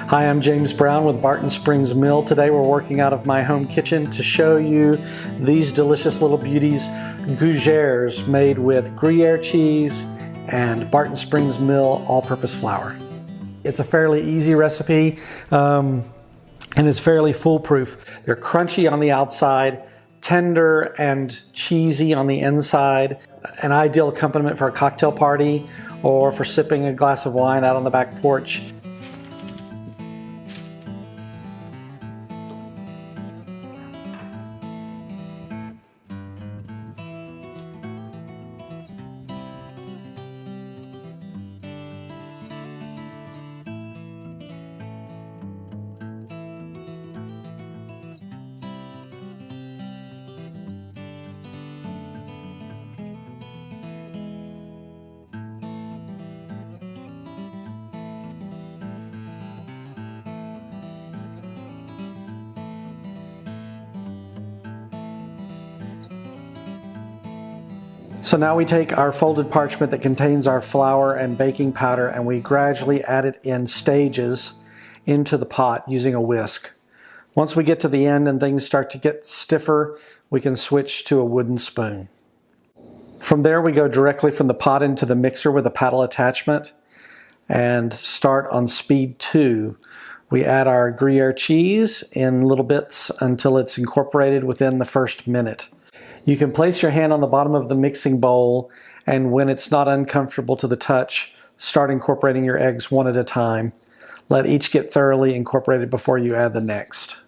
Hi, I'm James Brown with Barton Springs Mill. Today we're working out of my home kitchen to show you these delicious little beauties, Gougères, made with Gruyere cheese and Barton Springs Mill all-purpose flour. It's a fairly easy recipe and it's fairly foolproof. They're crunchy on the outside, tender and cheesy on the inside. An ideal accompaniment for a cocktail party or for sipping a glass of wine out on the back porch. So now we take our folded parchment that contains our flour and baking powder and we gradually add it in stages into the pot using a whisk. Once we get to the end and things start to get stiffer, we can switch to a wooden spoon. From there we go directly from the pot into the mixer with a paddle attachment and start on speed 2. We add our Gruyere cheese in little bits until it's incorporated within the first minute. You can place your hand on the bottom of the mixing bowl and when it's not uncomfortable to the touch, start incorporating your eggs one at a time. Let each get thoroughly incorporated before you add the next.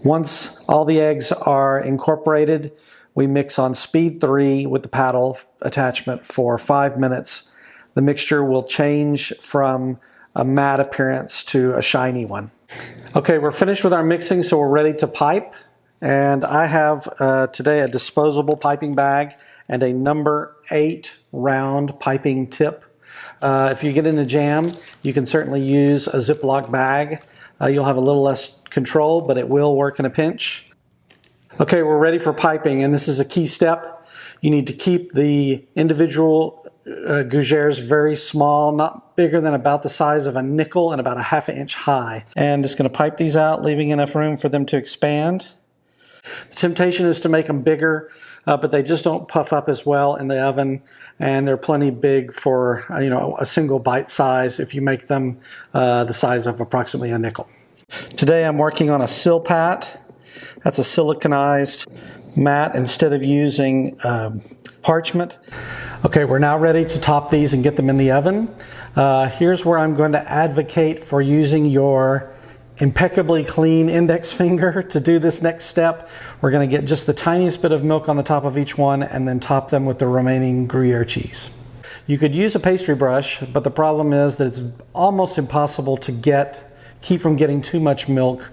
Once all the eggs are incorporated, we mix on speed 3 with the paddle attachment for 5 minutes. The mixture will change from a matte appearance to a shiny one. Okay, we're finished with our mixing, so we're ready to pipe. And I have today a disposable piping bag and a number 8 round piping tip. If you get in a jam, you can certainly use a Ziploc bag. You'll have a little less control, but it will work in a pinch. Okay, we're ready for piping, and this is a key step. You need to keep the individual Gougères very small, not bigger than about the size of a nickel and about a ½ inch high. And just going to pipe these out, leaving enough room for them to expand. The temptation is to make them bigger, but they just don't puff up as well in the oven, and they're plenty big for a single bite size if you make them the size of approximately a nickel. Today I'm working on a Silpat. That's a siliconized mat instead of using parchment. Okay, we're now ready to top these and get them in the oven. Here's where I'm going to advocate for using your impeccably clean index finger to do this next step. We're going to get just the tiniest bit of milk on the top of each one and then top them with the remaining Gruyere cheese. You could use a pastry brush, but the problem is that it's almost impossible to keep from getting too much milk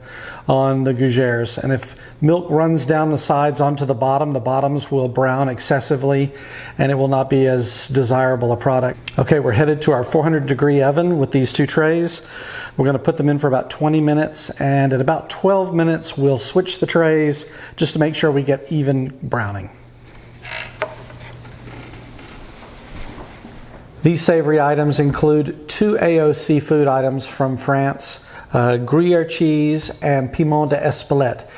on the Gougères. And if milk runs down the sides onto the bottoms will brown excessively and it will not be as desirable a product. Okay, we're headed to our 400-degree oven with these 2 trays. We're going to put them in for about 20 minutes and at about 12 minutes we'll switch the trays just to make sure we get even browning. These savory items include 2 AOC food items from France, Gruyere cheese and Piment d'Espelette.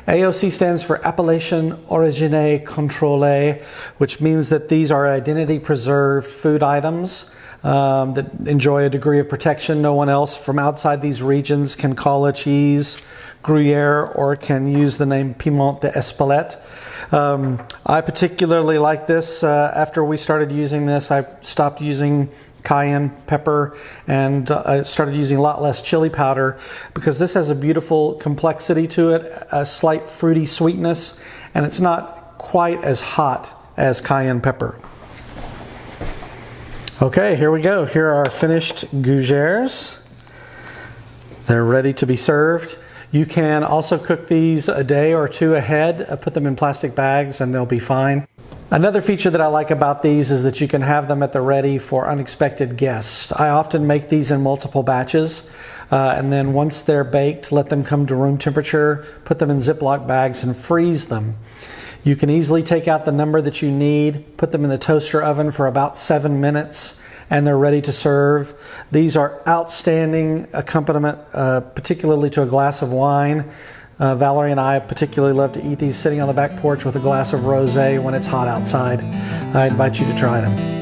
AOC stands for Appellation Origine Contrôlée, which means that these are identity preserved food items that enjoy a degree of protection. No one else from outside these regions can call a cheese Gruyere or can use the name Piment d'Espelette. I particularly like this. After we started using this, I stopped using cayenne pepper and I started using a lot less chili powder because this has a beautiful complexity to it, a slight fruity sweetness, and it's not quite as hot as cayenne pepper. Okay, here we go. Here are our finished Gougères. They're ready to be served. You can also cook these a day or 2 ahead, put them in plastic bags and they'll be fine. Another feature that I like about these is that you can have them at the ready for unexpected guests. I often make these in multiple batches and then once they're baked, let them come to room temperature, put them in Ziploc bags and freeze them. You can easily take out the number that you need, put them in the toaster oven for about 7 minutes and they're ready to serve. These are outstanding accompaniment, particularly to a glass of wine. Valerie and I particularly love to eat these sitting on the back porch with a glass of rosé when it's hot outside. I invite you to try them.